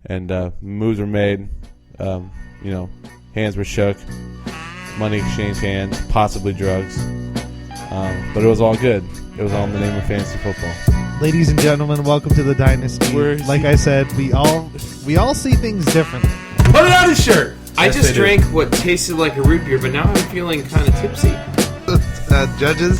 and moves were made. Hands were shook, money exchanged hands, possibly drugs. But it was all good. It was all in the name of fantasy football. Ladies and gentlemen, welcome to the Dynasty. Like I said, we all see things differently. Put it on his shirt. I just drank what tasted like a root beer, but now I'm feeling kind of tipsy. Judges?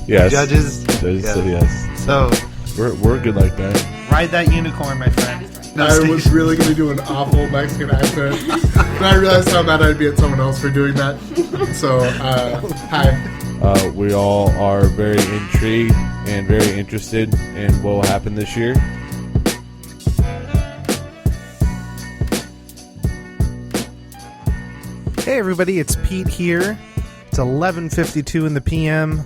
Yes. Judges? Yes. So, we're good like that. Ride that unicorn, my friend. I was really going to do an awful Mexican accent, but I realized how mad I'd be at someone else for doing that. So, hi. We all are very intrigued and very interested in what will happen this year. Hey everybody, it's Pete here. It's 11:52 in the PM.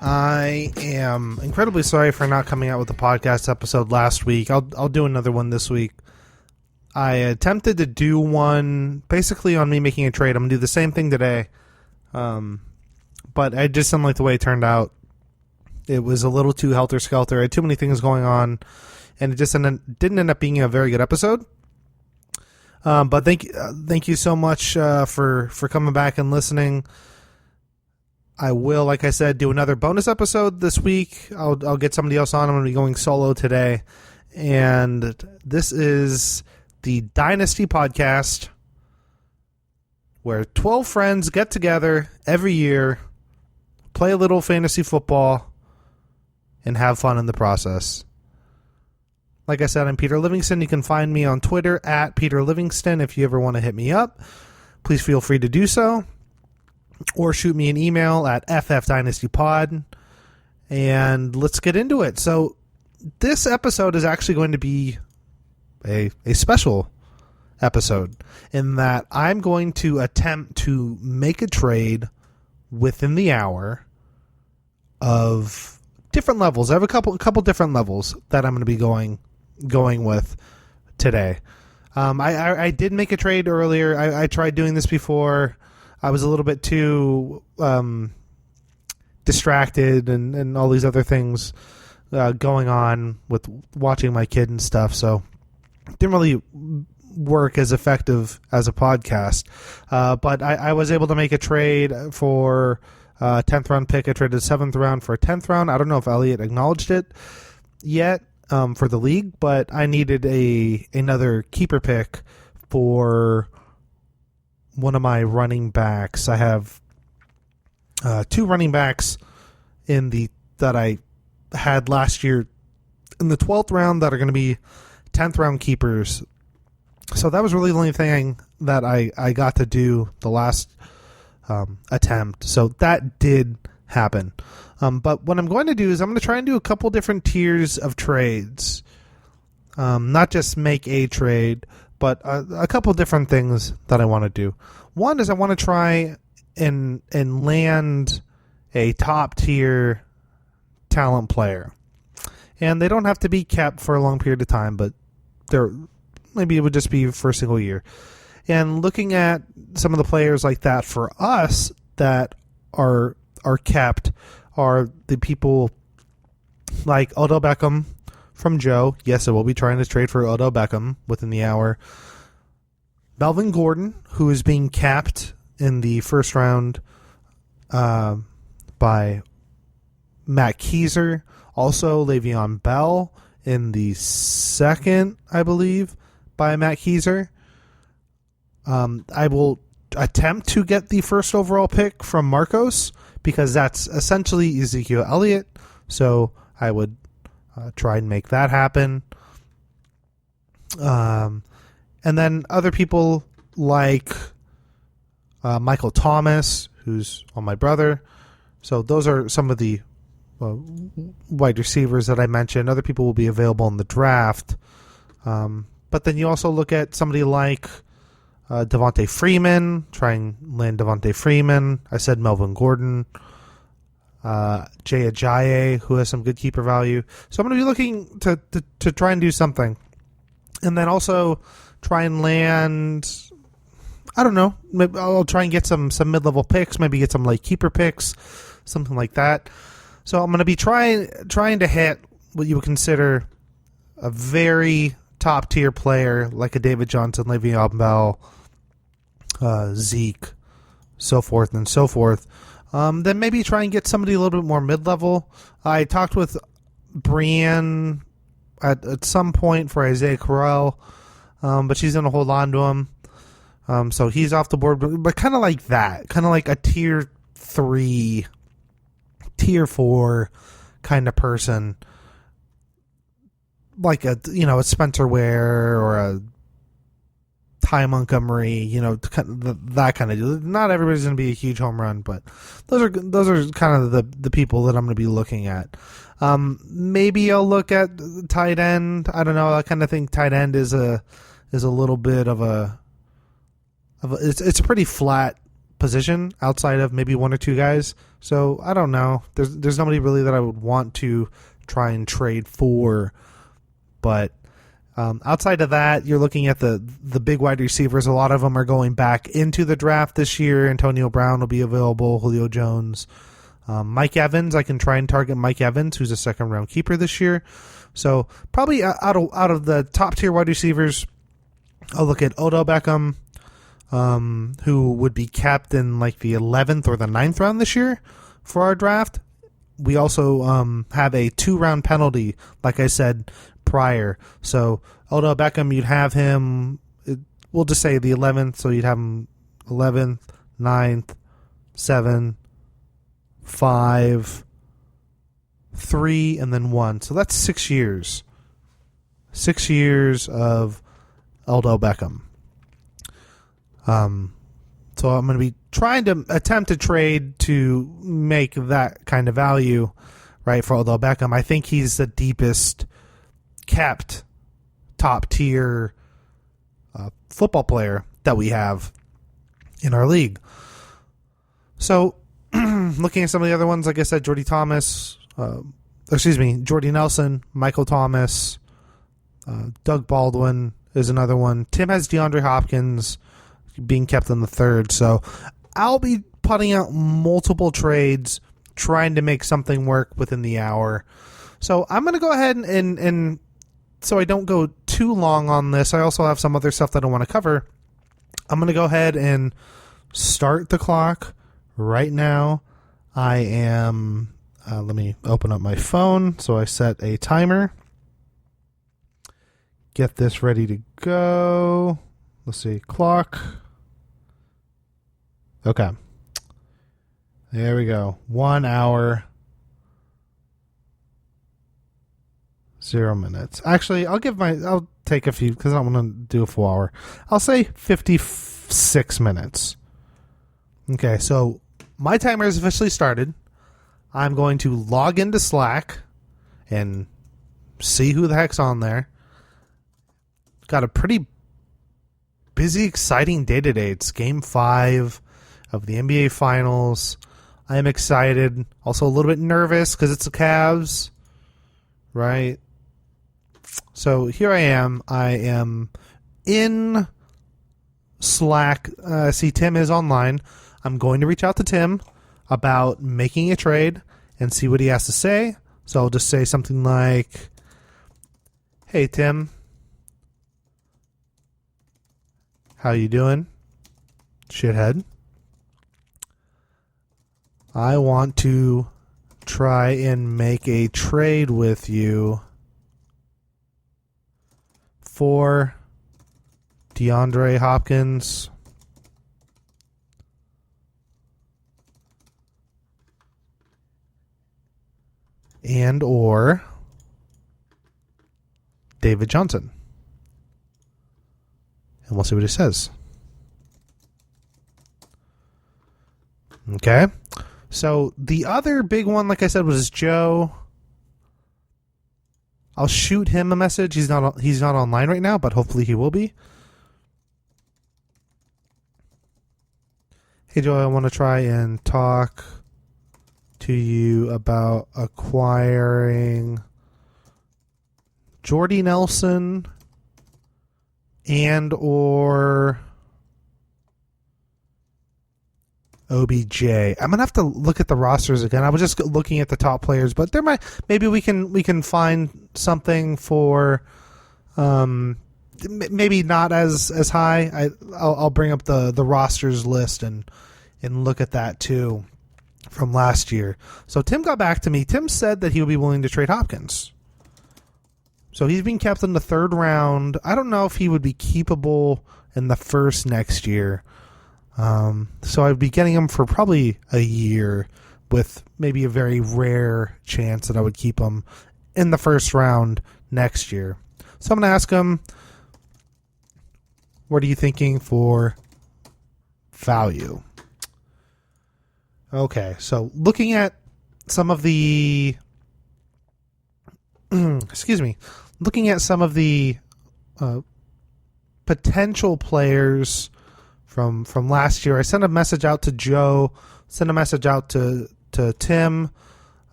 I am incredibly sorry for not coming out with a podcast episode last week. I'll do another one this week. I attempted to do one basically on me making a trade. I'm going to do the same thing today. But I just didn't like the way it turned out. It was a little too helter-skelter. I had too many things going on, and it just didn't end up being a very good episode. But thank you so much for coming back and listening. I will, like I said, do another bonus episode this week. I'll get somebody else on. I'm going to be going solo today. And this is the Dynasty Podcast, where 12 friends get together every year, play a little fantasy football, and have fun in the process. Like I said, I'm Peter Livingston. You can find me on Twitter at Peter Livingston. If you ever want to hit me up, please feel free to do so. Or shoot me an email at ffdynastypod. And let's get into it. So this episode is actually going to be a special episode in that I'm going to attempt to make a trade within the hour of different levels. I have a couple different levels that I'm going to be going with today. I did make a trade earlier. I tried doing this before. I was a little bit too distracted and all these other things going on with watching my kid and stuff, so it didn't really work as effective as a podcast. But I was able to make a trade for a 10th round pick. I traded a 7th round for a 10th round. I don't know if Elliot acknowledged it yet for the league, but I needed another keeper pick for one of my running backs. I have 2 running backs that I had last year in the 12th round that are going to be 10th round keepers. So that was really the only thing that I got to do the last attempt. So that did happen. But what I'm going to do is I'm going to try and do a couple different tiers of trades. Not just make a trade, but a couple different things that I want to do. One is I want to try and land a top tier talent player. And they don't have to be kept for a long period of time, but maybe it would just be for a single year. And looking at some of the players like that for us that are kept are the people like Odell Beckham from Joe. Yes, I will be trying to trade for Odell Beckham within the hour. Melvin Gordon, who is being capped in the first round by Matt Keiser. Also, Le'Veon Bell in the second, I believe, by Matt Keiser. I will attempt to get the first overall pick from Marcos because that's essentially Ezekiel Elliott. So I would try and make that happen. And then other people like Michael Thomas, who's on my brother. So those are some of the wide receivers that I mentioned. Other people will be available in the draft. But then you also look at somebody like Devontae Freeman, try and land Devontae Freeman. I said Melvin Gordon. Jay Ajayi, who has some good keeper value. So I'm going to be looking to try and do something. And then also try and land, I don't know, maybe I'll try and get some mid-level picks, maybe get some late keeper picks, something like that. So I'm going to be trying to hit what you would consider a very top tier player like a David Johnson, Le'Veon Bell, Zeke, so forth and so forth, then maybe try and get somebody a little bit more mid-level. I talked with Brienne at some point for Isaiah Correll, but she's going to hold on to him. So he's off the board, but kind of like that. Kind of like a tier 3, tier 4 kind of person. Like a Spencer Ware or a Ty Montgomery, that kind of deal. Not everybody's going to be a huge home run, but those are kind of the people that I'm going to be looking at. Maybe I'll look at tight end. I don't know. I kind of think tight end is a little bit of a it's a pretty flat position outside of maybe one or two guys. So I don't know. There's nobody really that I would want to try and trade for, but. Outside of that, you're looking at the big wide receivers. A lot of them are going back into the draft this year. Antonio Brown will be available. Julio Jones. Mike Evans, I can try and target Mike Evans, who's a second-round keeper this year. So probably out of the top-tier wide receivers, I'll look at Odell Beckham, who would be capped in like the 11th or the 9th round this year for our draft. We also have a 2-round penalty, like I said, prior. So Odell Beckham, you'd have him, we'll just say the 11th, so you'd have him 11th, 9th, 7, 5, 3, and then 1. So that's 6 years. 6 years of Odell Beckham. So I'm going to be trying to attempt to trade to make that kind of value, right, for Odell Beckham. I think he's the deepest kept top tier football player that we have in our league. So looking at some of the other ones, like I said, Jordy Nelson, Michael Thomas, Doug Baldwin is another one. Tim has DeAndre Hopkins being kept in the 3rd. So I'll be putting out multiple trades, trying to make something work within the hour. So I'm going to go ahead and so I don't go too long on this, I also have some other stuff that I want to cover. I'm going to go ahead and start the clock right now. I am, let me open up my phone. So I set a timer. Get this ready to go. Let's see, clock. Okay. There we go. 1 hour. 0 minutes. Actually, I'll take a few because I don't want to do a full hour. I'll say 56 minutes. Okay, so my timer has officially started. I'm going to log into Slack and see who the heck's on there. Got a pretty busy, exciting day today. It's Game 5 of the NBA Finals. I am excited. Also a little bit nervous because it's the Cavs, right? So here I am. I am in Slack. See, Tim is online. I'm going to reach out to Tim about making a trade and see what he has to say. So I'll just say something like, "Hey, Tim. How you doing, shithead? I want to try and make a trade with you for DeAndre Hopkins and or David Johnson." And we'll see what he says. Okay. So the other big one, like I said, was Joe. I'll shoot him a message. He's not online right now, but hopefully he will be. Hey, Joe, I want to try and talk to you about acquiring Jordy Nelson and or OBJ. I'm gonna have to look at the rosters again. I was just looking at the top players, but maybe we can find something for Maybe not as high. I'll bring up the rosters list and look at that too from last year. So Tim got back to me. Tim said that he would be willing to trade Hopkins. So he's being kept in the third round. I don't know if he would be keepable in the first next year. So I'd be getting him for probably a year with maybe a very rare chance that I would keep him in the first round next year. So I'm going to ask him, what are you thinking for value? Okay, so looking at some of the looking at some of the potential players from last year, I sent a message out to Joe, sent a message out to Tim.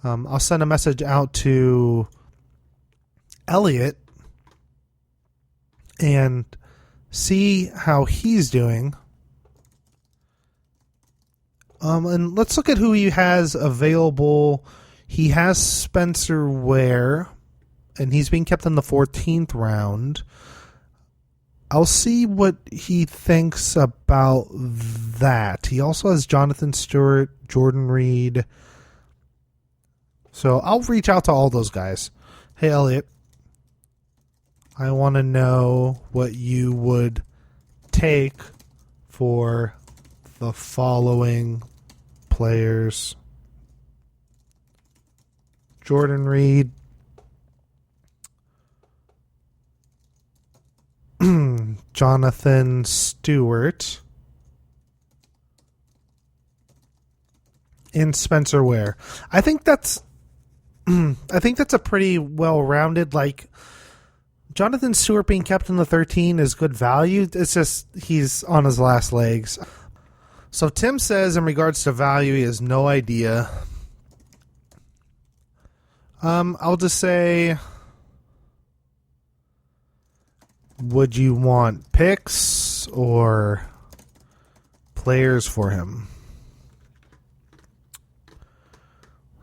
I'll send a message out to Elliot and see how he's doing. And let's look at who he has available. He has Spencer Ware, and he's being kept in the 14th round. I'll see what he thinks about that. He also has Jonathan Stewart, Jordan Reed. So I'll reach out to all those guys. Hey, Elliot, I want to know what you would take for the following players: Jordan Reed, Jonathan Stewart, and Spencer Ware. I think that's a pretty well-rounded, like, Jonathan Stewart being kept in the 13 is good value. It's just he's on his last legs. So Tim says in regards to value, he has no idea. I'll just say, would you want picks or players for him?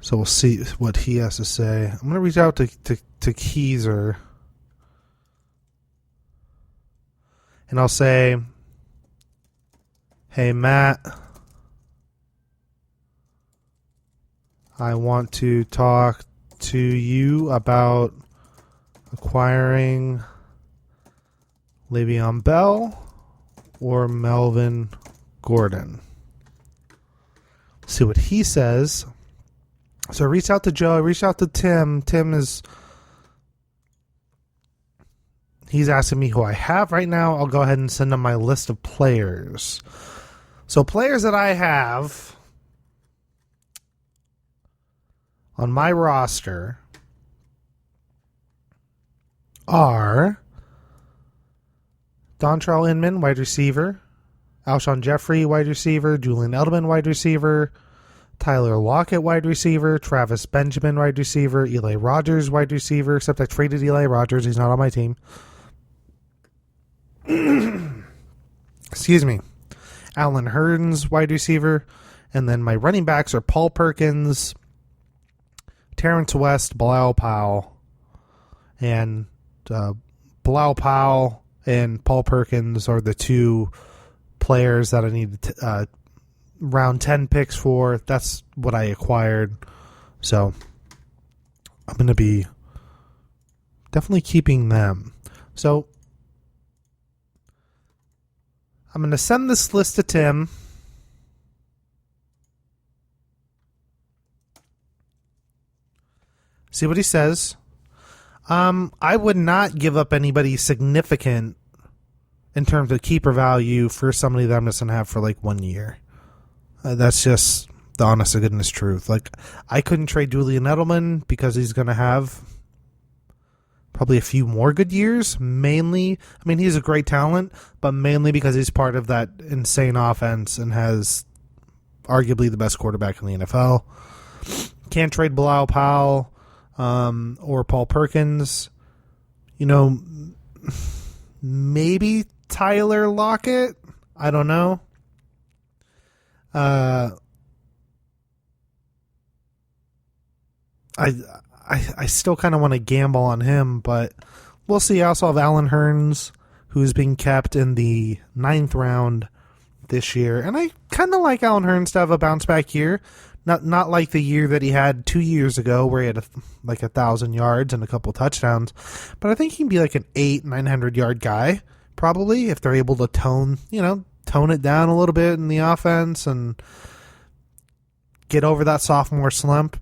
So we'll see what he has to say. I'm going to reach out to Keezer. And I'll say, hey, Matt, I want to talk to you about acquiring Le'Veon Bell or Melvin Gordon. See what he says. So I reached out to Joe. I reached out to Tim. He's asking me who I have right now. I'll go ahead and send him my list of players. So players that I have on my roster are Dontrell Inman, wide receiver; Alshon Jeffrey, wide receiver; Julian Edelman, wide receiver; Tyler Lockett, wide receiver; Travis Benjamin, wide receiver; Eli Rogers, wide receiver, except I traded Eli Rogers. He's not on my team. Excuse me. Alan Hearns, wide receiver. And then my running backs are Paul Perkins, Terrence West, Bilal Powell. And Bilal Powell and Paul Perkins are the two players that I need round 10 picks for. That's what I acquired. So I'm going to be definitely keeping them. So I'm going to send this list to Tim. See what he says. I would not give up anybody significant in terms of keeper value for somebody that I'm just going to have for like 1 year. That's just the honest to goodness truth. Like, I couldn't trade Julian Edelman because he's going to have probably a few more good years. Mainly, I mean, he's a great talent, but mainly because he's part of that insane offense and has arguably the best quarterback in the NFL. Can't trade Bilal Powell or Paul Perkins. You know, maybe Tyler Lockett. I don't know. I still kind of want to gamble on him, but we'll see. I also have Alan Hearns, who's being kept in the 9th round this year. And I kind of like Alan Hearns to have a bounce back year. Not like the year that he had 2 years ago where he had 1,000 yards and a couple touchdowns. But I think he can be like an 900 yard guy, probably, if they're able to tone it down a little bit in the offense and get over that sophomore slump.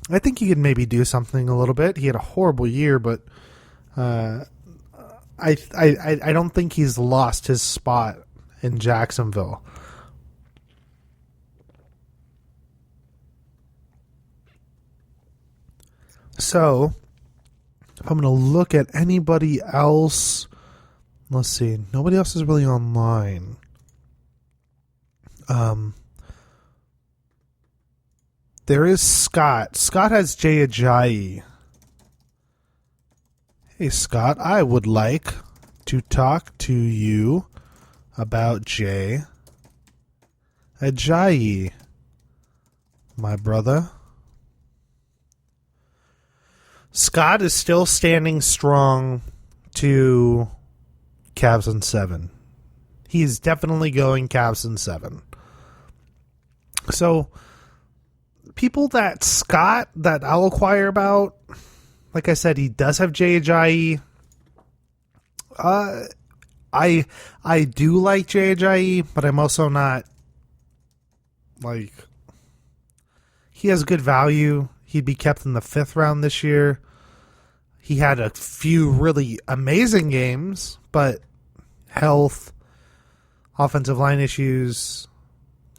I think he could maybe do something a little bit. He had a horrible year, but I don't think he's lost his spot in Jacksonville. So, if I'm going to look at anybody else, let's see. Nobody else is really online. There is Scott. Scott has Jay Ajayi. Hey, Scott, I would like to talk to you about Jay Ajayi, my brother. Scott is still standing strong to Cavs in 7. He is definitely going Cavs in 7. So, people that I'll inquire about, like I said, he does have Jay Ajayi. I do like Jay Ajayi, but I'm also not like, he has good value. He'd be kept in the 5th round this year. He had a few really amazing games, but health, offensive line issues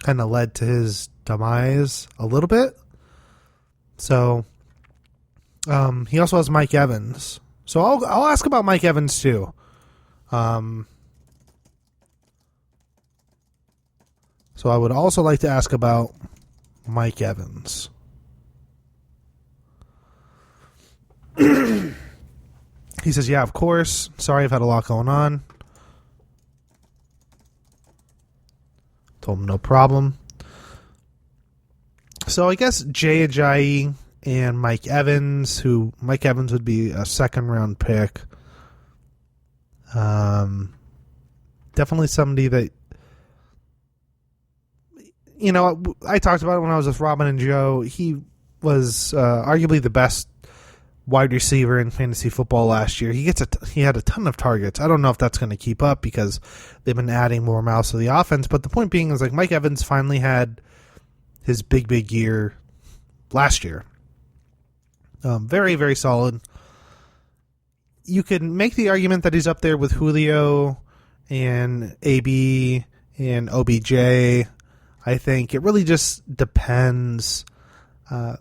kind of led to his demise a little bit. So, he also has Mike Evans. So I'll ask about Mike Evans too. So I would also like to ask about Mike Evans. He says, yeah, of course. Sorry, I've had a lot going on. Told him no problem. So I guess Jay Ajayi and Mike Evans, who Mike Evans would be a 2nd round pick. Definitely somebody that, I talked about it when I was with Robin and Joe. He was arguably the best wide receiver in fantasy football last year. He had a ton of targets. I don't know if that's going to keep up because they've been adding more mouths to the offense. But the point being is, like, Mike Evans finally had his big year last year. Very, very solid. You can make the argument that he's up there with Julio and AB and OBJ. I think it really just depends. I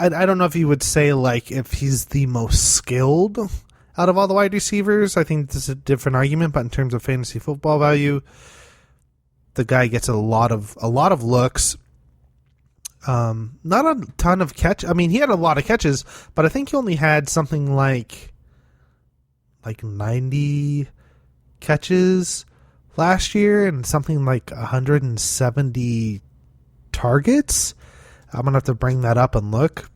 don't know if you would say, like, if he's the most skilled out of all the wide receivers. I think this is a different argument, but in terms of fantasy football value, the guy gets a lot of looks. Not a ton of catch. I mean, he had a lot of catches, but I think he only had something like 90 catches last year and something like 170 targets. I'm going to have to bring that up and look.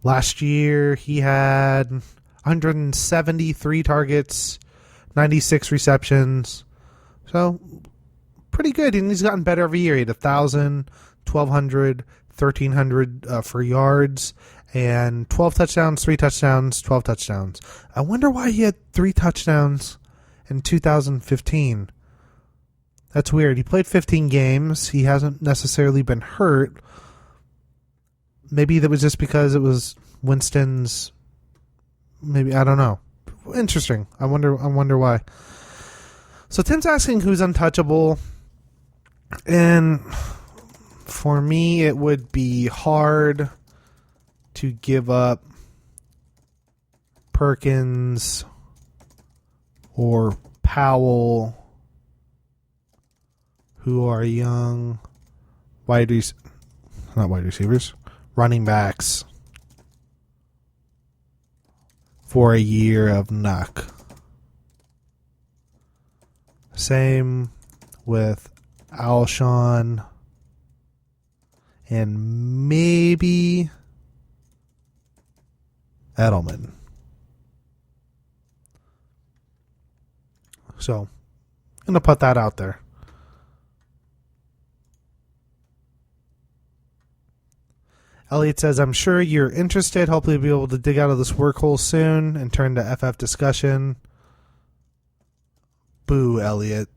Last year, he had 173 targets, 96 receptions. So, pretty good. And he's gotten better every year. He had 1,000, 1,200, 1,300 for yards, and 12 touchdowns, 3 touchdowns, 12 touchdowns. I wonder why he had 3 touchdowns in 2015. That's weird. He played 15 games. He hasn't necessarily been hurt. Maybe that was just because it was Winston's. Maybe, I don't know. Interesting. I wonder why. So Tim's asking who's untouchable, and for me, it would be hard to give up Perkins or Powell, who are young running backs for a year of Nuck. Same with Alshon and maybe Edelman. So, I'm going to put that out there. Elliot says, I'm sure you're interested. Hopefully you'll be able to dig out of this workhole soon and turn to FF discussion. Boo, Elliot.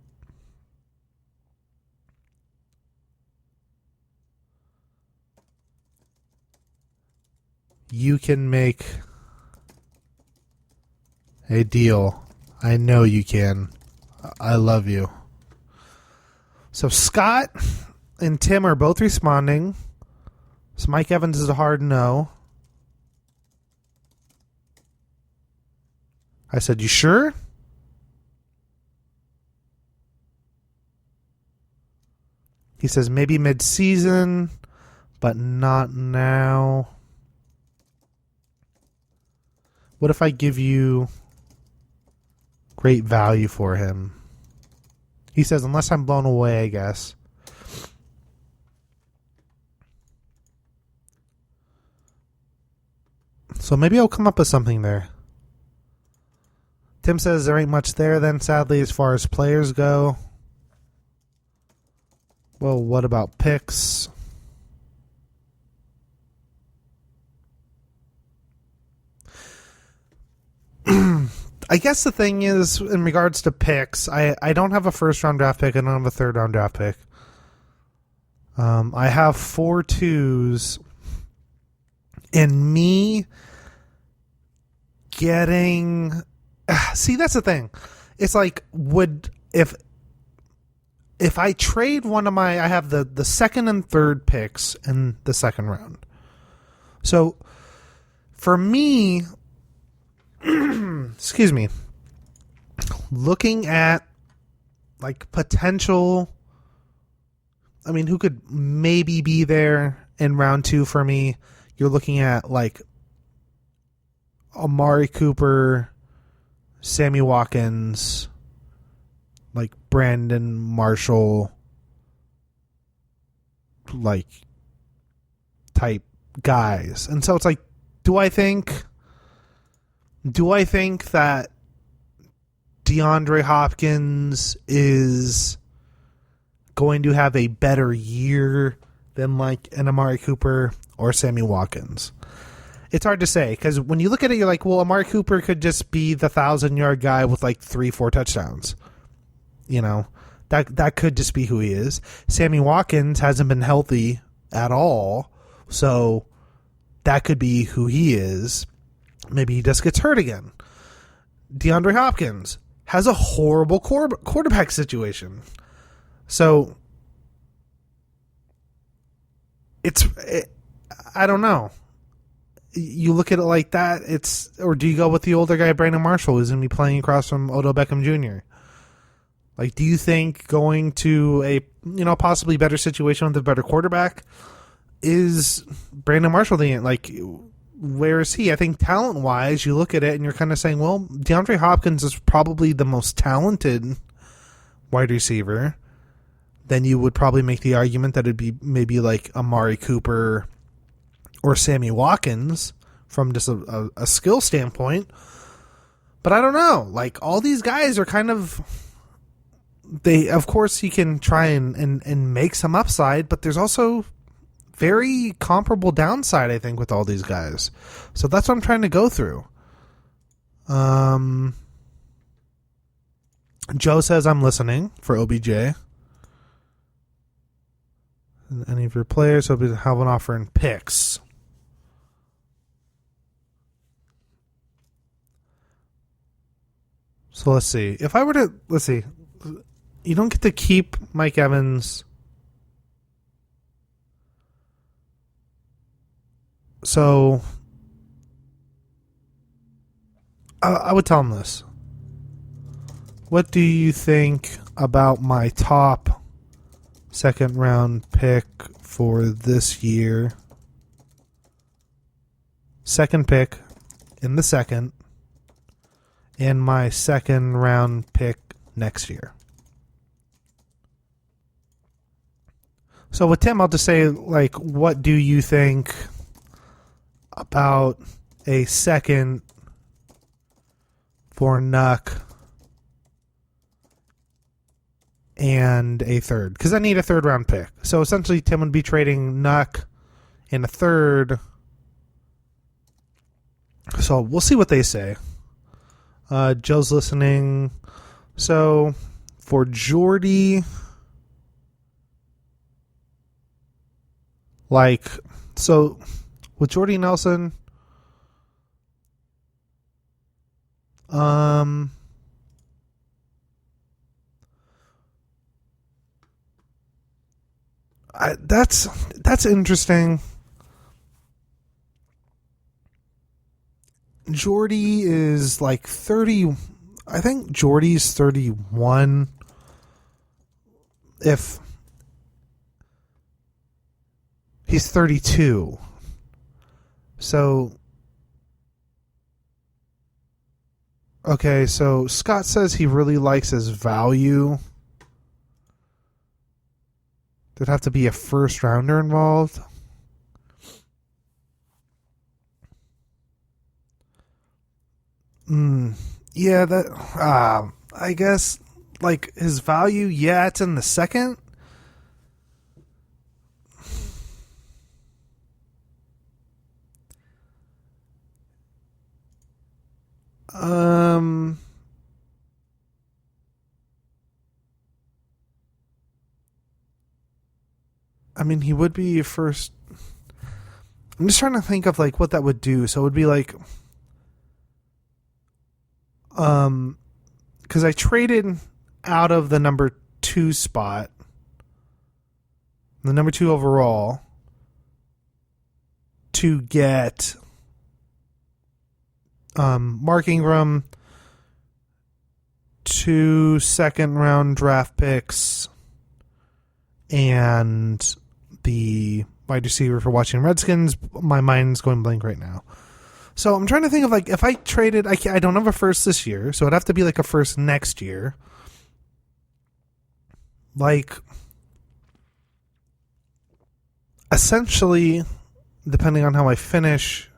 You can make a deal. I know you can. I love you. So Scott and Tim are both responding. So Mike Evans is a hard no. I said, you sure? He says maybe mid-season, but not now. What if I give you great value for him? He says, unless I'm blown away, I guess. So maybe I'll come up with something there. Tim says there ain't much there then, sadly, as far as players go. Well, what about picks? I guess the thing is, in regards to picks, I don't have a first-round draft pick. I don't have a third-round draft pick. I have 4 twos. And me getting... See, that's the thing. It's like, if I trade one of my... I have the second and third picks in the second round. So, for me... excuse me. Looking at, like, potential... I mean, who could maybe be there in round 2 for me? You're looking at, like, Amari Cooper, Sammy Watkins, like, Brandon Marshall, like, type guys. And so it's like, do I think that DeAndre Hopkins is going to have a better year than, like, an Amari Cooper or Sammy Watkins? It's hard to say, because when you look at it, you're like, well, Amari Cooper could just be the 1,000-yard guy with like 3-4 touchdowns. You know, that could just be who he is. Sammy Watkins hasn't been healthy at all, so that could be who he is. Maybe he just gets hurt again. DeAndre Hopkins has a horrible quarterback situation. So I don't know. You look at it like that, or do you go with the older guy, Brandon Marshall, who's going to be playing across from Odell Beckham Jr.? Like, do you think going to a, possibly better situation with a better quarterback, is Brandon Marshall where is he? I think talent-wise, you look at it and you're kind of saying, well, DeAndre Hopkins is probably the most talented wide receiver. Then you would probably make the argument that it'd be maybe like Amari Cooper or Sammy Watkins from just a skill standpoint. But I don't know. Like, all these guys are kind of... of course, he can try and make some upside, but there's also very comparable downside, I think, with all these guys. So that's what I'm trying to go through. Joe says, I'm listening for OBJ. Any of your players will have an offer in picks. So let's see. If I were to... Let's see. You don't get to keep Mike Evans. So I would tell him this. What do you think about my top second round pick for this year? Second pick in the second. And my second round pick next year. So with Tim, I'll just say, like, what do you think about a second for Nuck, and a third. Because I need a third round pick. So essentially, Tim would be trading Nuck and a third. So we'll see what they say. Joe's listening. So for Jordy, so with Jordy Nelson, that's interesting. Jordy is like 30. I think Jordy's 31. If he's 32. So, okay, so Scott says he really likes his value. There'd have to be a first rounder involved. Yeah, that I guess like his value, yeah, it's in the second. I mean, he would be first. I'm just trying to think of like what that would do. So it would be like, because I traded out of the number 2 spot, the number 2 overall, to get Mark Ingram, 2 second-round draft picks, and the wide receiver for Washington Redskins. My mind's going blank right now. So I'm trying to think of like if I traded, I don't have a first this year, so it'd have to be like a first next year. Like, essentially, depending on how I finish,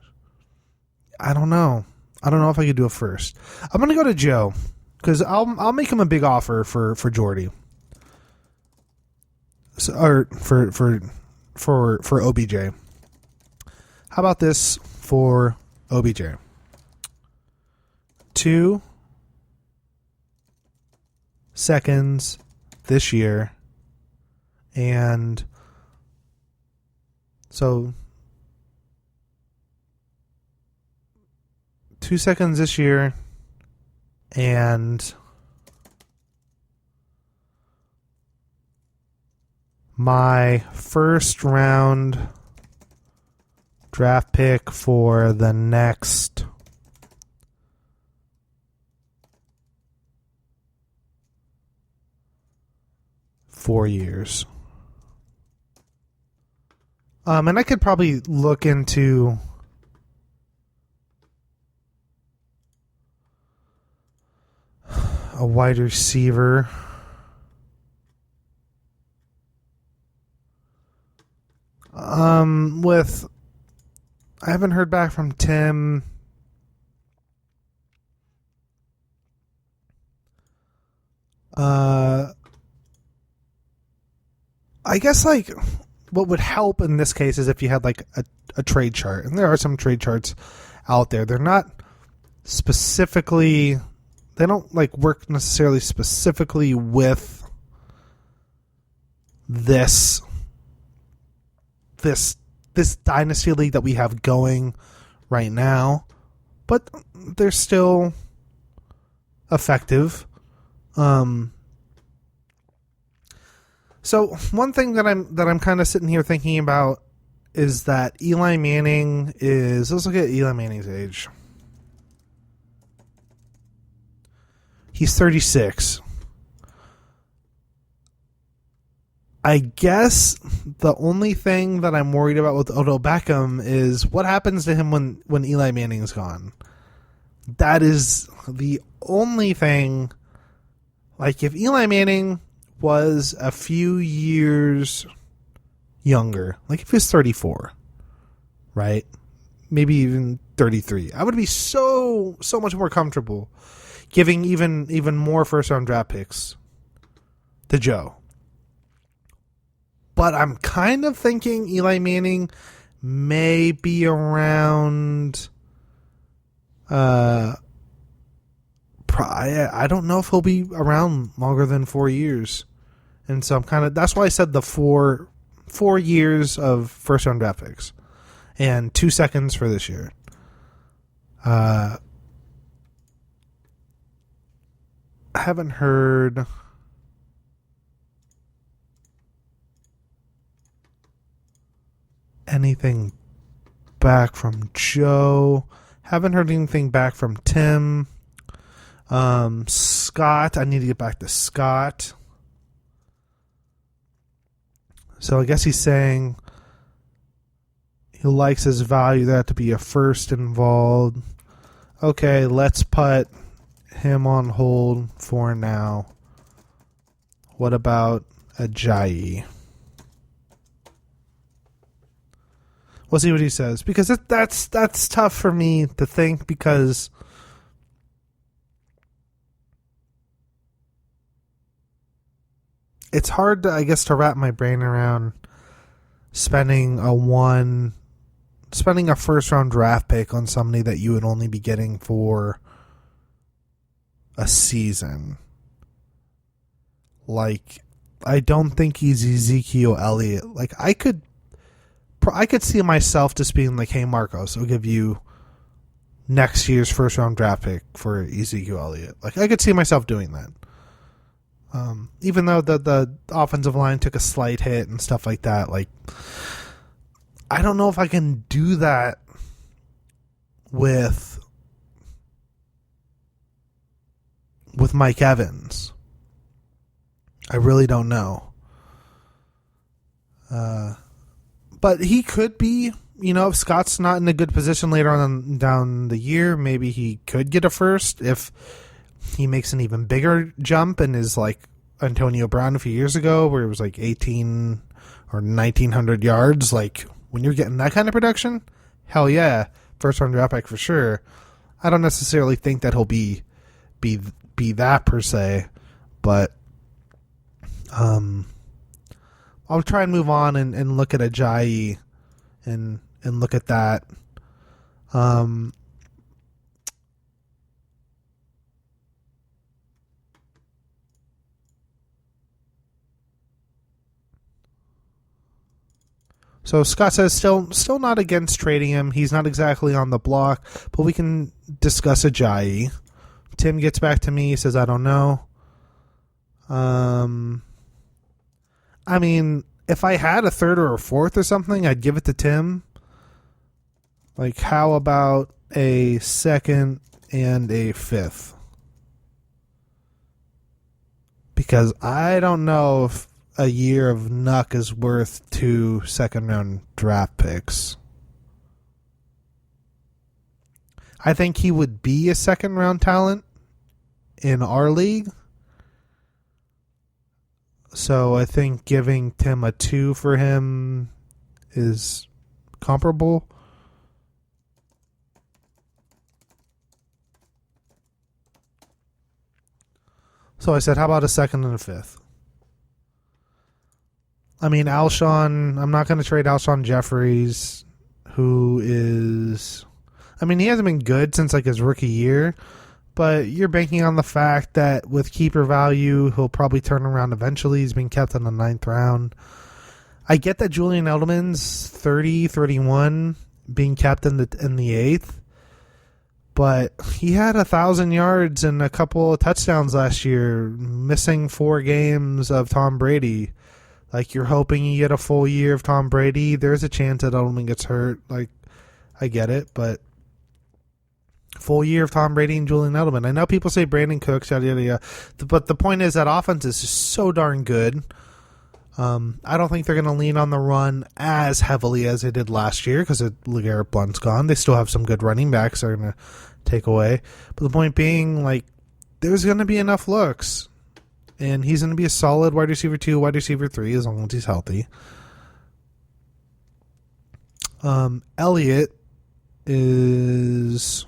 I don't know. I don't know if I could do a first. I'm gonna go to Joe because I'll make him a big offer for Jordy. So, or for OBJ. How about this for OBJ? 2 seconds this year, and so 2 seconds this year, and my first round draft pick for the next 4 years. And I could probably look into a wide receiver. With I haven't heard back from Tim. I guess like what would help in this case is if you had like a trade chart, and there are some trade charts out there. They're not specifically, they don't like work necessarily specifically with this dynasty league that we have going right now, but they're still effective. So one thing that I'm kind of sitting here thinking about is that Eli Manning is, let's look at Eli Manning's age. He's 36. I guess the only thing that I'm worried about with Odell Beckham is what happens to him when Eli Manning's gone. That is the only thing. Like, if Eli Manning was a few years younger, like if he was 34, right? Maybe even 33. I would be so much more comfortable giving even more first round draft picks to Joe. But I'm kind of thinking Eli Manning may be around. I don't know if he'll be around longer than 4 years, and so that's why I said the four years of first round draft picks and 2 seconds for this year. I haven't heard anything back from Joe. Haven't heard anything back from Tim. Scott, I need to get back to Scott. So I guess he's saying he likes his value there to be a first involved. Okay, let's put him on hold for now. What about Ajayi? We'll see what he says, because that's tough for me to think, because it's hard to, I guess, to wrap my brain around spending a first round draft pick on somebody that you would only be getting for a season. Like, I don't think he's Ezekiel Elliott. Like, I could see myself just being like, hey, Marcos, we'll give you next year's first round draft pick for Ezekiel Elliott. Like, I could see myself doing that. Even though the offensive line took a slight hit and stuff like that, like, I don't know if I can do that with Mike Evans. I really don't know. But he could be, if Scott's not in a good position later on down the year, maybe he could get a first if he makes an even bigger jump and is like Antonio Brown a few years ago, where it was like 18 or 1,900 yards. Like, when you're getting that kind of production, hell yeah, first round draft pick for sure. I don't necessarily think that he'll be that per se, but I'll try and move on and look at Ajayi and look at that. So Scott says still not against trading him. He's not exactly on the block, but we can discuss Ajayi. Tim gets back to me. He says, I don't know. I mean, if I had a third or a fourth or something, I'd give it to Tim. Like, how about a second and a fifth? Because I don't know if a year of Nuck is worth 2 second-round draft picks. I think he would be a second-round talent in our league. So I think giving Tim a 2 for him is comparable. So I said, how about a second and a fifth? I mean, Alshon, I'm not going to trade Alshon Jeffries, who is... I mean, he hasn't been good since, like, his rookie year, but you're banking on the fact that with keeper value, he'll probably turn around eventually. He's been kept in the 9th round. I get that Julian Edelman's 30, 31, being kept in the 8th, but he had 1,000 yards and a couple of touchdowns last year, missing 4 games of Tom Brady. Like, you're hoping you get a full year of Tom Brady. There's a chance that Edelman gets hurt. Like, I get it, but full year of Tom Brady and Julian Edelman. I know people say Brandon Cooks, yada, yada, yada. But the point is that offense is just so darn good. I don't think they're going to lean on the run as heavily as they did last year because LeGarrette Blount's gone. They still have some good running backs they're going to take away. But the point being, like, there's going to be enough looks. And he's going to be a solid wide receiver 2, wide receiver 3, as long as he's healthy. Elliott is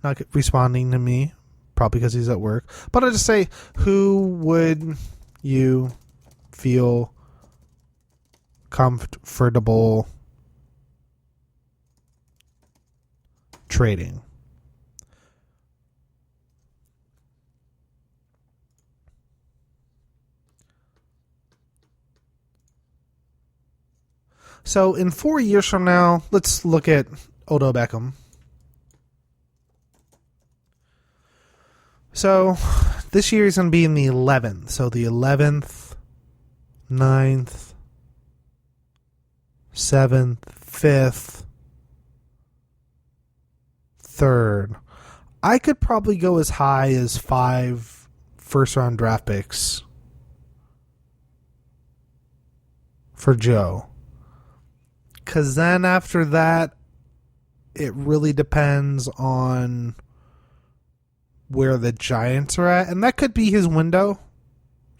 not responding to me, probably because he's at work. But I'll just say, who would you feel comfortable trading? So in 4 years from now, let's look at Odell Beckham. So this year he's going to be in the 11th. So the 11th, 9th, 7th, 5th, 3rd. I could probably go as high as 5 first-round draft picks for Joe. Because then after that, it really depends on where the Giants are at. And that could be his window.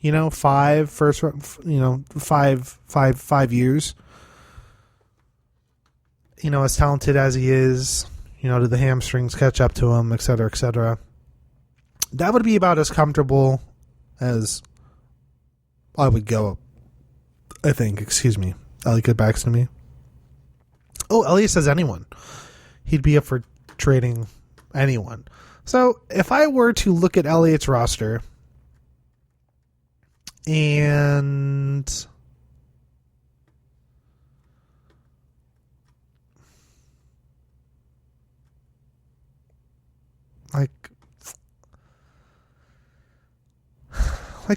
5 first, 5 years. As talented as he is, do the hamstrings catch up to him, et cetera, et cetera. That would be about as comfortable as I would go, I think. Excuse me. Elliot, get back to me. Oh, Elliot says anyone. He'd be up for trading anyone. So if I were to look at Elliot's roster and like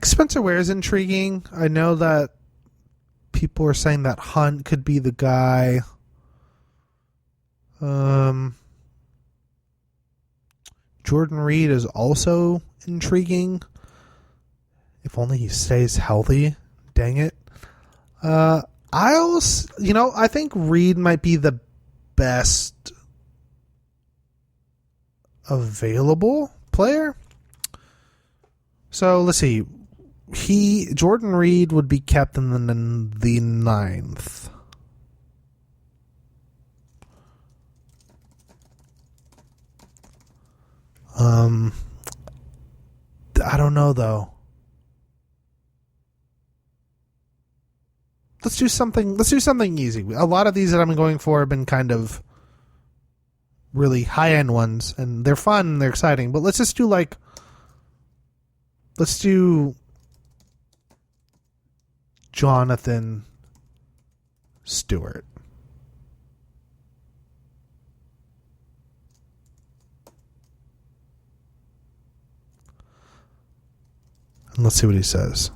Spencer Ware is intriguing. I know that people are saying that Hunt could be the guy. Jordan Reed is also intriguing. If only he stays healthy. Dang it. I think Reed might be the best available player. So let's see. Jordan Reed would be kept in the 9th. I don't know though. Let's do something easy. A lot of these that I'm going for have been kind of really high-end ones, and they're fun and they're exciting, but let's do Jonathan Stewart. And let's see what he says.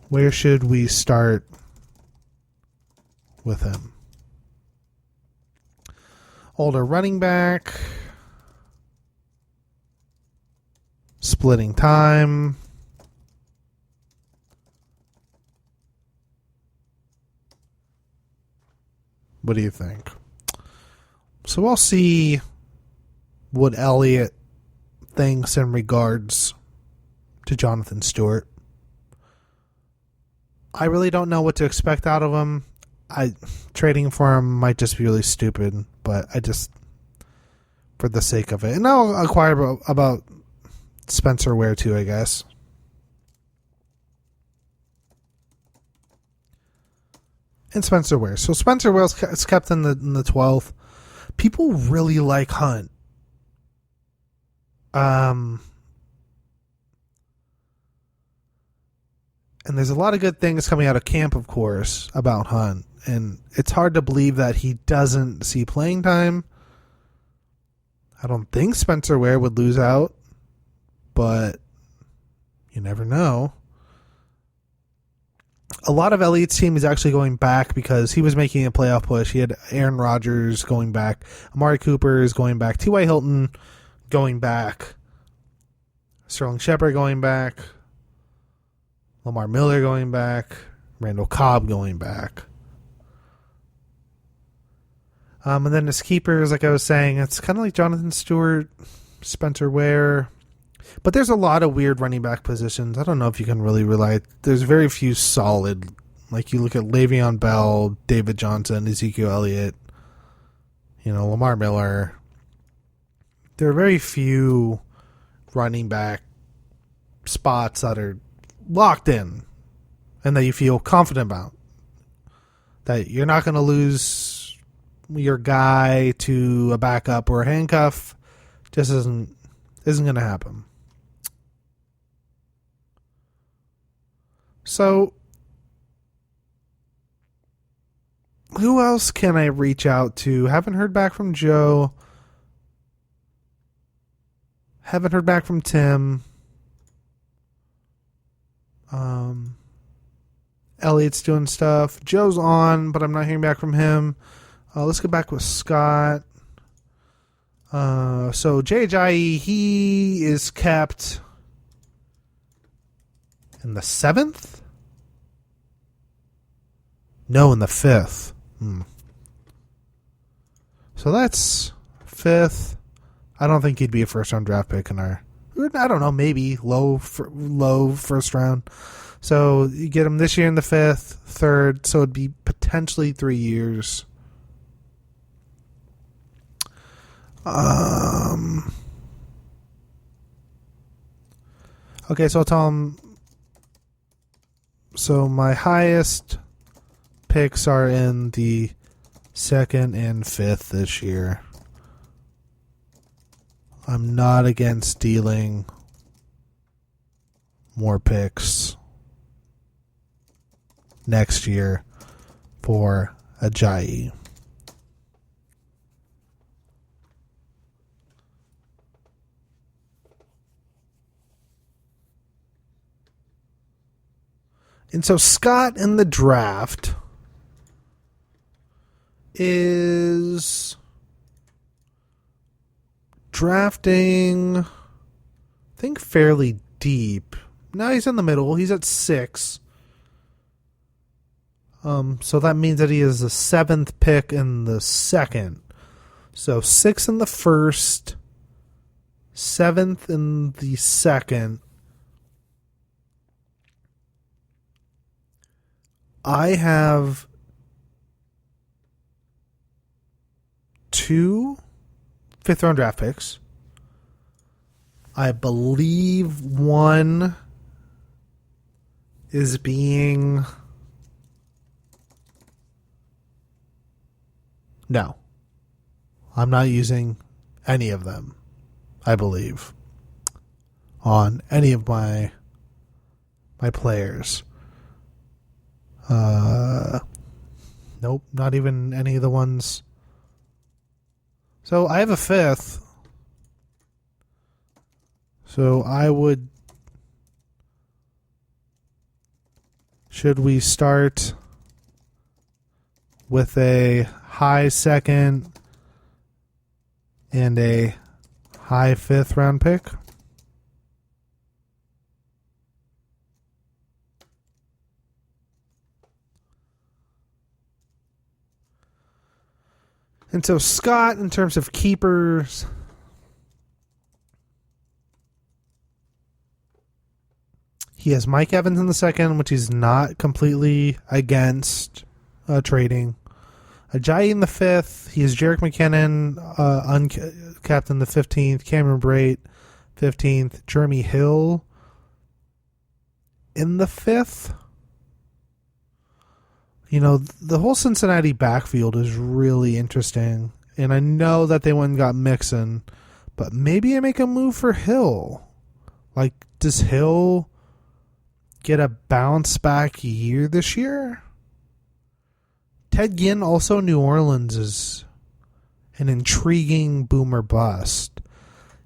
Where should we start with him? Older running back. Splitting time. What do you think? So I'll see what Elliot thinks in regards to Jonathan Stewart. I really don't know what to expect out of him. Trading for him might just be really stupid, but I just, for the sake of it. And I'll inquire about Spencer Ware too, I guess. And Spencer Ware. So Spencer Ware is kept in the 12th. People really like Hunt. And there's a lot of good things coming out of camp, of course, about Hunt. And it's hard to believe that he doesn't see playing time. I don't think Spencer Ware would lose out, but you never know. A lot of Elliot's team is actually going back because he was making a playoff push. He had Aaron Rodgers going back. Amari Cooper is going back. T.Y. Hilton going back. Sterling Shepard going back. Lamar Miller going back. Randall Cobb going back. And then his keepers, like I was saying, it's kind of like Jonathan Stewart, Spencer Ware. But there's a lot of weird running back positions. I don't know if you can really rely. There's very few solid Like you look at Le'Veon Bell, David Johnson, Ezekiel Elliott, Lamar Miller. There are very few running back spots that are locked in and that you feel confident about. That you're not going to lose your guy to a backup or a handcuff. Just isn't going to happen. So, who else can I reach out to? Haven't heard back from Joe. Haven't heard back from Tim. Elliot's doing stuff. Joe's on, but I'm not hearing back from him. Let's go back with Scott. So J.J. he is kept in the 7th? No, in the 5th. So that's 5th. I don't think he'd be a first-round draft pick in our... I don't know, maybe low first round. So you get him this year in the 5th, 3rd, so it'd be potentially 3 years. Okay, so I'll tell him. So my highest picks are in the 2nd and 5th this year. I'm not against dealing more picks next year for Ajayi. And so Scott in the draft is drafting, I think, fairly deep. Now he's in the middle. He's at 6. So that means that he is the 7th pick in the 2nd. So 6 in the 1st, 7th in the 2nd. I have 2 5th-round draft picks. I believe one is being... No. I'm not using any of them, I believe, on any of my players. Nope, not even any of the ones. So I have a 5th. So I would... Should we start with a high 2nd and a high 5th round pick? And so Scott, in terms of keepers, he has Mike Evans in the 2nd, which he's not completely against trading. Ajayi in the 5th. He has Jerick McKinnon, uncapped in the 15th. Cameron Brate, 15th. Jeremy Hill in the 5th. The whole Cincinnati backfield is really interesting. And I know that they went and got Mixon, but maybe I make a move for Hill. Like, does Hill get a bounce back year this year? Ted Ginn, also New Orleans, is an intriguing boomer bust.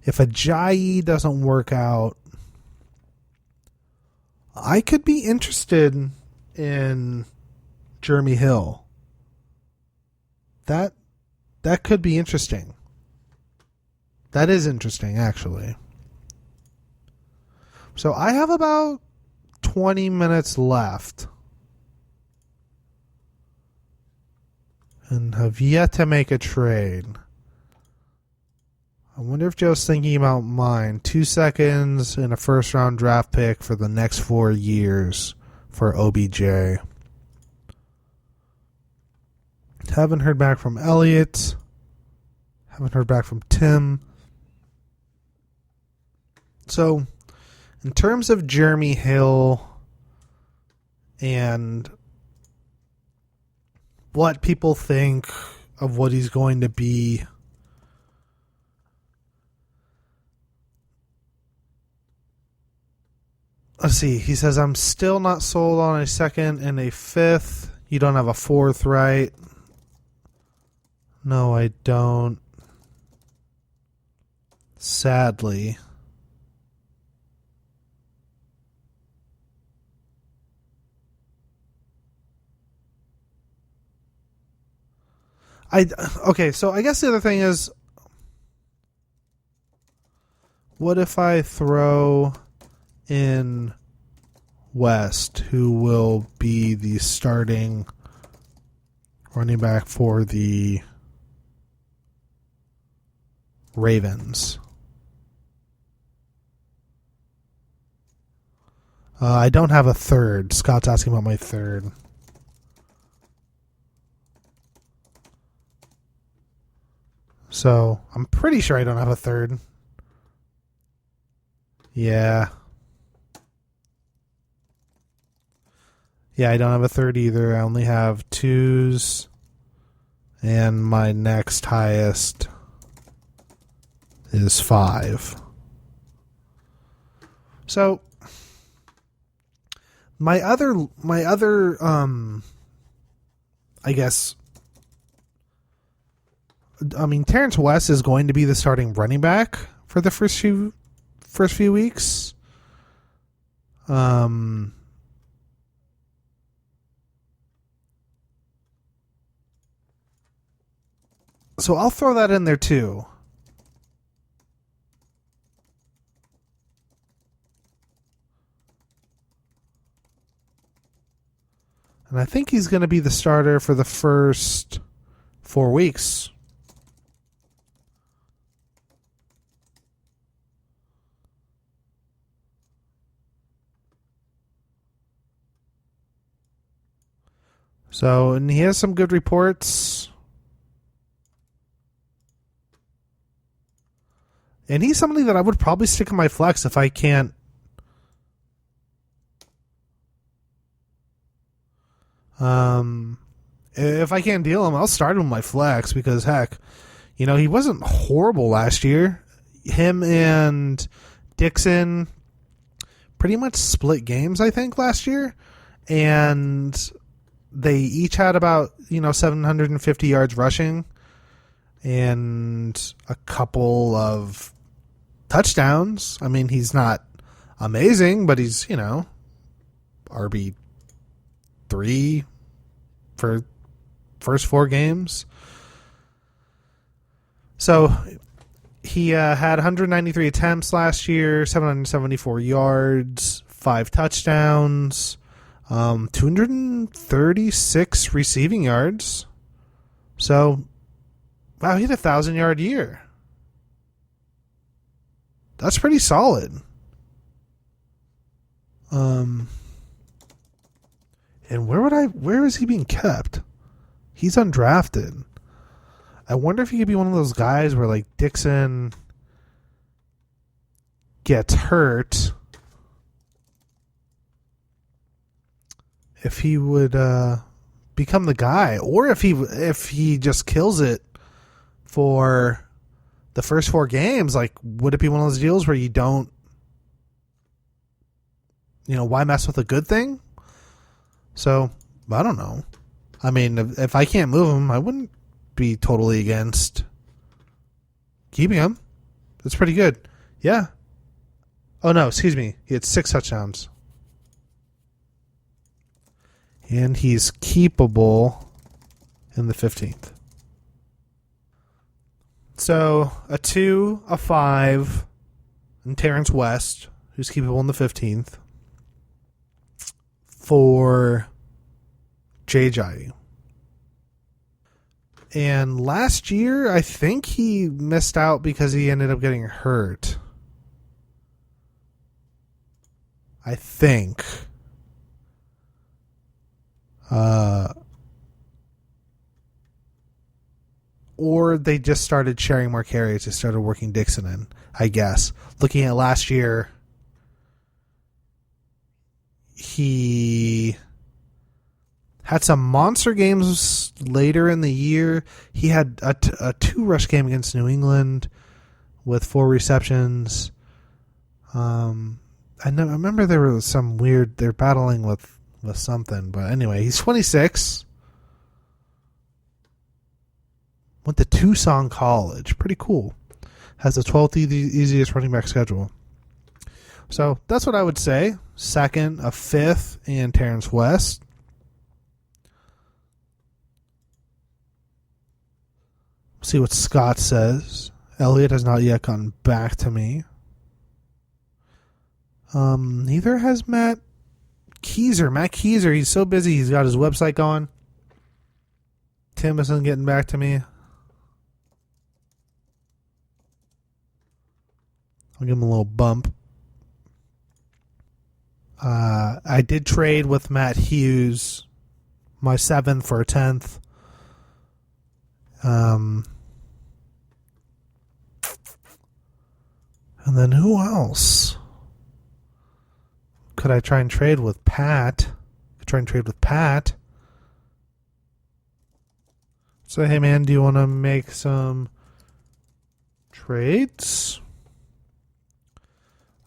If Ajayi doesn't work out, I could be interested in Jeremy Hill. That could be interesting. That is interesting, actually. So I have about 20 minutes left and have yet to make a trade. I wonder if Joe's thinking about mine. 2 seconds and a first round draft pick for the next 4 years for OBJ. Haven't heard back from Elliot. Haven't heard back from Tim. So, in terms of Jeremy Hill and what people think of what he's going to be, let's see. He says, I'm still not sold on a second and a fifth. You don't have a fourth, right? No, I don't. Sadly. Okay, so I guess the other thing is, what if I throw in West, who will be the starting running back for the Ravens? I don't have a third. Scott's asking about my third. So, I'm pretty sure I don't have a third. Yeah. Yeah, I don't have a third either. I only have twos. And my next highest is 5. So, my other I guess, I mean, Terrence West is going to be the starting running back for the first few weeks. So I'll throw that in there too. And I think he's going to be the starter for the first 4 weeks. So, and he has some good reports. And he's somebody that I would probably stick in my flex if I can't. If I can't deal him, I'll start him in my flex because, heck, you know, he wasn't horrible last year. Him and Dixon pretty much split games, I think, last year. And they each had about, 750 yards rushing and a couple of touchdowns. I mean, he's not amazing, but he's, RB3 for first 4 games. So he had 193 attempts last year, 774 yards, 5 touchdowns, 236 receiving yards. So, wow, he had a 1,000-yard year. That's pretty solid. And where is he being kept? He's undrafted. I wonder if he could be one of those guys where, like, Dixon gets hurt. If he would become the guy, or if he just kills it for the first 4 games, like, would it be one of those deals where you don't, why mess with a good thing? So, I don't know. I mean, if I can't move him, I wouldn't be totally against keeping him. That's pretty good. Yeah. Oh, no, excuse me. He had 6 touchdowns. And he's keepable in the 15th. So, a 2, a 5, and Terrence West, who's keepable in the 15th, for JJ. And last year, I think he missed out because he ended up getting hurt. I think. or they just started sharing more carries. They started working Dixon in, I guess. Looking at last year, he had some monster games later in the year. He had a 2-rush game against New England with 4 receptions. I remember there was some weird... They're battling with something. But anyway, he's 26. Went to Tucson College. Pretty cool. Has the 12th easiest running back schedule. So that's what I would say. Second, a 5th, and Terrence West. See what Scott says. Elliot has not yet gotten back to me. Neither has Matt Keyser. Matt Keyser, he's so busy. He's got his website going. Tim isn't getting back to me. I'll give him a little bump. I did trade with Matt Hughes, my 7th for a 10th. And then who else? Could I try and trade with Pat? So, hey man, do you want to make some trades?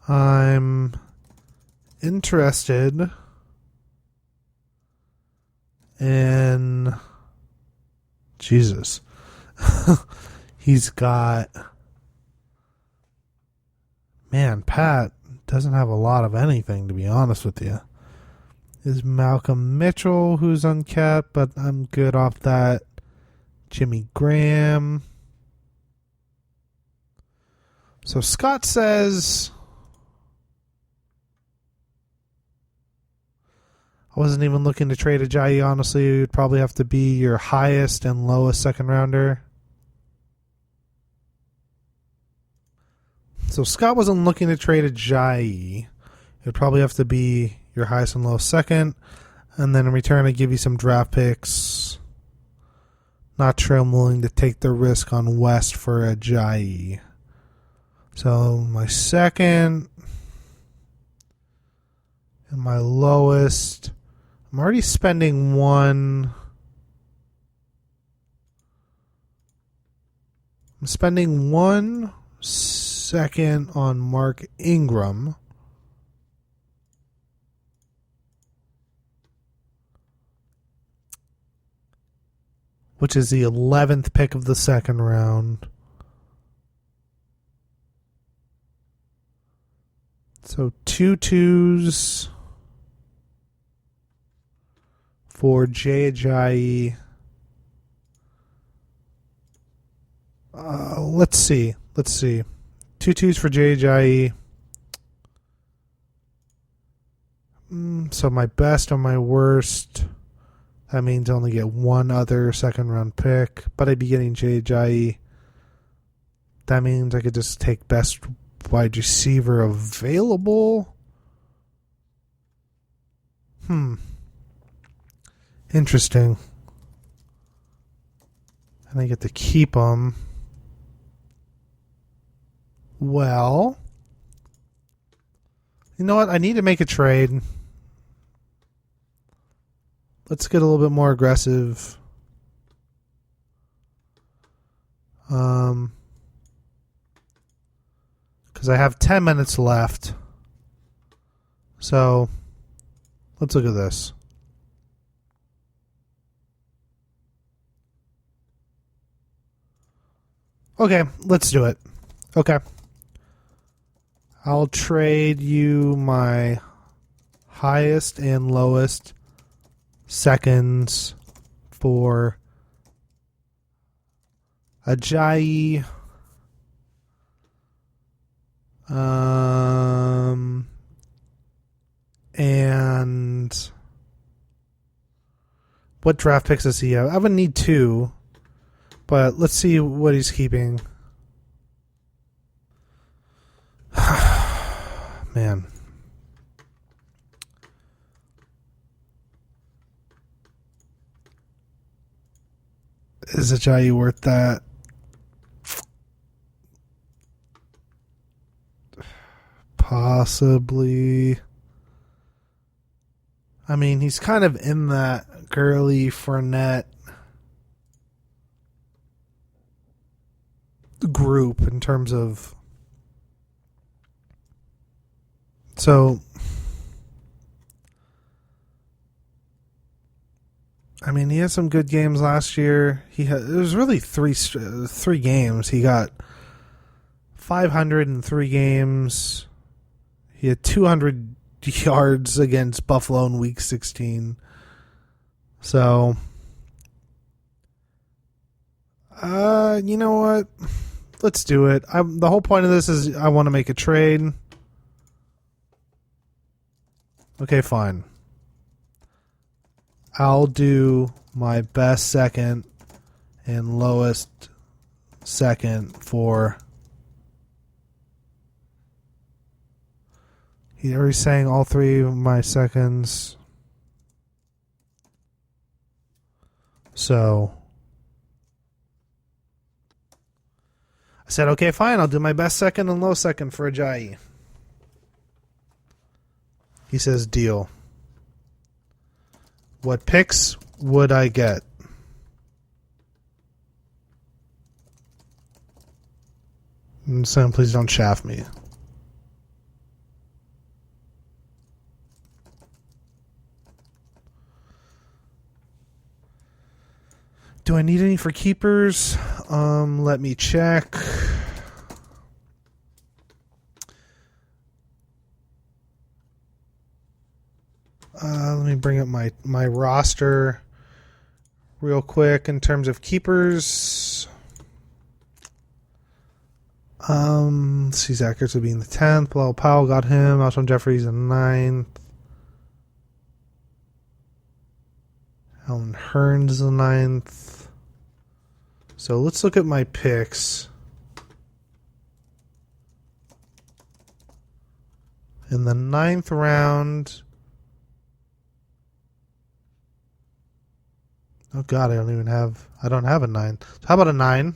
I'm interested in... Jesus. He's got... Man, Pat doesn't have a lot of anything, to be honest with you. Is Malcolm Mitchell, who's uncapped, but I'm good off that. Jimmy Graham. So Scott says... I wasn't even looking to trade Ajayi, honestly. It would probably have to be your highest and lowest second rounder. So Scott wasn't looking to trade Ajayi. It would probably have to be your highest and lowest second. And then in return, I give you some draft picks. Not sure I'm willing to take the risk on West for Ajayi. So my second and my lowest... I'm already spending one. I'm spending 1 second on Mark Ingram. Which is the 11th pick of the second round. So 2 2s. For Jay Ajayi. Let's see. 2 2s for Jay Ajayi. So my best or my worst. That means I only get one other second round pick. But I'd be getting Jay Ajayi. That means I could just take best wide receiver available. Interesting. And I get to keep them. Well, you know what? I need to make a trade. Let's get a little bit more aggressive. Because I have 10 minutes left. So, let's look at this. Okay, let's do it. Okay. I'll trade you my highest and lowest seconds for Ajayi. And what draft picks does he have? I would need 2. But let's see what he's keeping. Man. Is Ajayi worth that? possibly. I mean, he's kind of in that Gurley Fournette group in terms of. So, I mean, he had some good games last year. It was really three games. He got 500 in 3 games. He had 200 yards against Buffalo in Week 16. So, you know what? Let's do it. The whole point of this is I want to make a trade. Okay, fine. I'll do my best second and lowest second for. He's already saying all 3 of my seconds. So I said, okay, fine. I'll do my best second and low second for Ajayi. He says, deal. What picks would I get? So please don't shaft me. Do I need any for keepers? Let me check. Let me bring up my roster real quick in terms of keepers. Let's see, Zach Ertz will be in the 10th. Bilal Powell got him. Alshon Jeffries in the 9th. Alan Hearns is the 9th. So let's look at my picks. In the 9th round. Oh God, I don't have a 9. So how about a 9?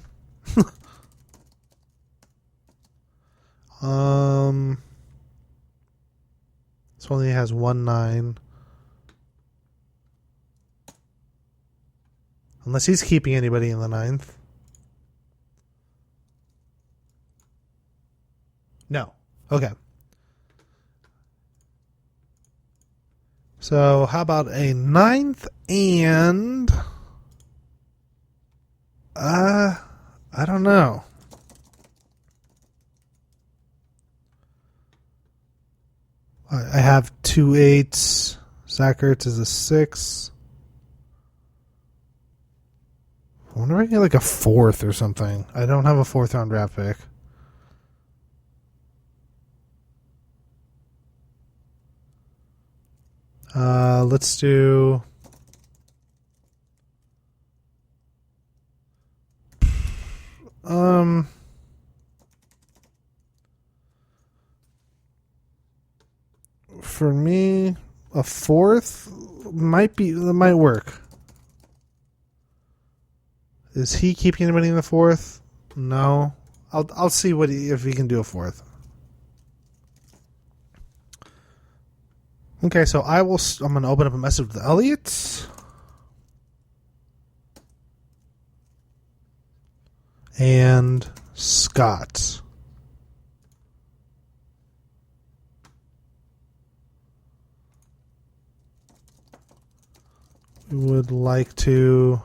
This only has 1 9. Unless he's keeping anybody in the 9th. No. Okay. So how about a 9th and I don't know. I have 2 8s. Zach Ertz is a 6. I wonder if I can get like a 4th or something. I don't have a 4th round draft pick. Let's do. For me, a 4th might work. Is he keeping anybody in the 4th? No. I'll see if he can do a 4th. Okay, so I'm going to open up a message with Elliot. And Scott. We would like to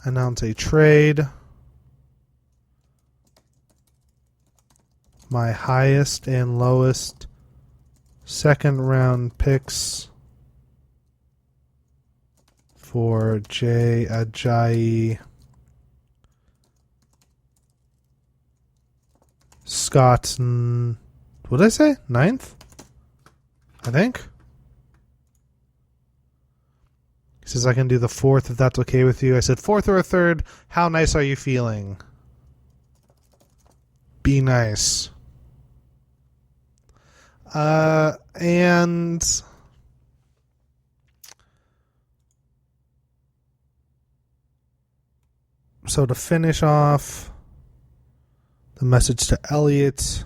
announce a trade. My highest and lowest second round picks for Jay Ajayi, Scott's, what did I say? 9th? I think. He says I can do the 4th if that's okay with you. I said 4th or a 3rd. How nice are you feeling? Be nice. And so to finish off the message to Elliot,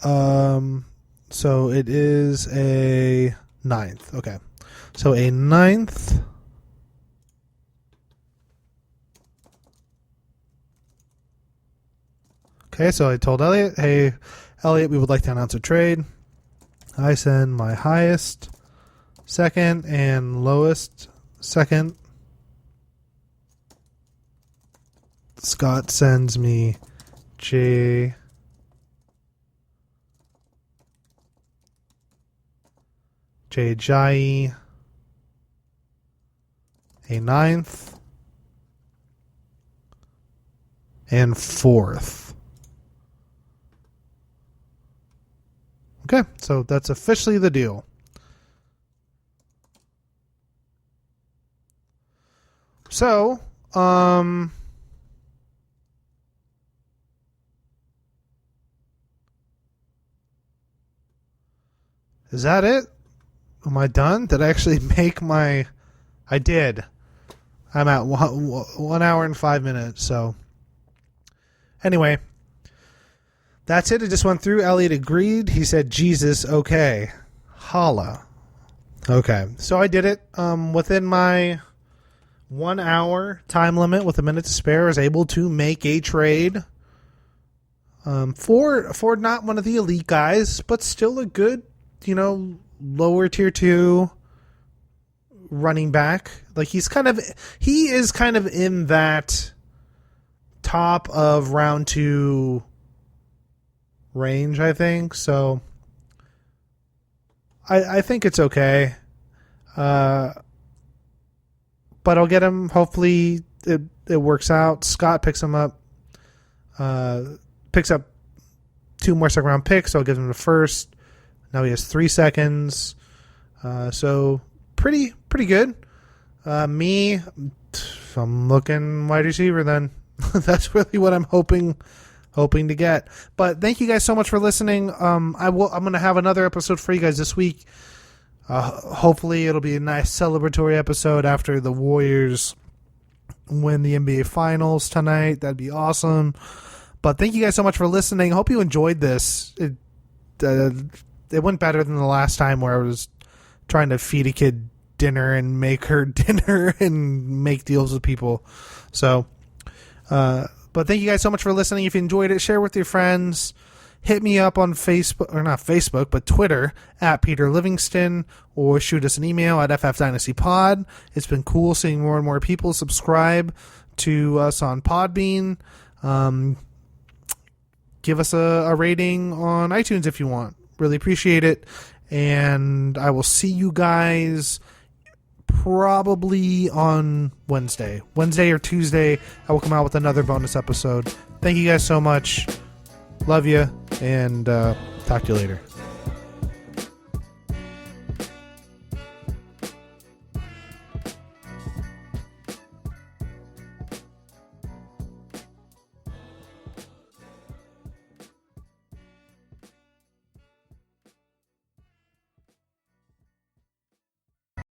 So it is a 9th. Okay. So a 9th. Okay, so I told Elliot, hey, Elliot, we would like to announce a trade. I send my highest second and lowest second. Scott sends me J. Jai, a 9th, and 4th. Okay, so that's officially the deal. So, is that it? Am I done? Did I actually make my... I did. I'm at 1 hour and 5 minutes, so... Anyway, that's it. I just went through. Elliot agreed. He said, Jesus, okay. Holla. Okay, so I did it. Within my 1 hour time limit with a minute to spare, I was able to make a trade for not one of the elite guys, but still a good, lower tier 2 running back. Like he is kind of in that top of round 2 range, I think. So I think it's okay. But I'll get him. Hopefully it works out. Scott picks him up. Picks up 2 more second round picks. So I'll give him the first. Now he has 3 seconds. So pretty good. Me, I'm looking wide receiver then. That's really what I'm hoping to get. But thank you guys so much for listening. I'm going to have another episode for you guys this week. Hopefully it'll be a nice celebratory episode after the Warriors win the NBA Finals tonight. That'd be awesome. But thank you guys so much for listening. Hope you enjoyed this. It went better than the last time where I was trying to feed a kid dinner and make her dinner and make deals with people. So, but thank you guys so much for listening. If you enjoyed it, share with your friends. Hit me up on Facebook, or not Facebook, but Twitter at Peter Livingston, or shoot us an email at ffdynastypod. It's been cool seeing more and more people subscribe to us on Podbean. Give us a rating on iTunes if you want. Really appreciate it. And I will see you guys probably on Wednesday or Tuesday. I will come out with another bonus episode. Thank you guys so much. Love you, and talk to you later.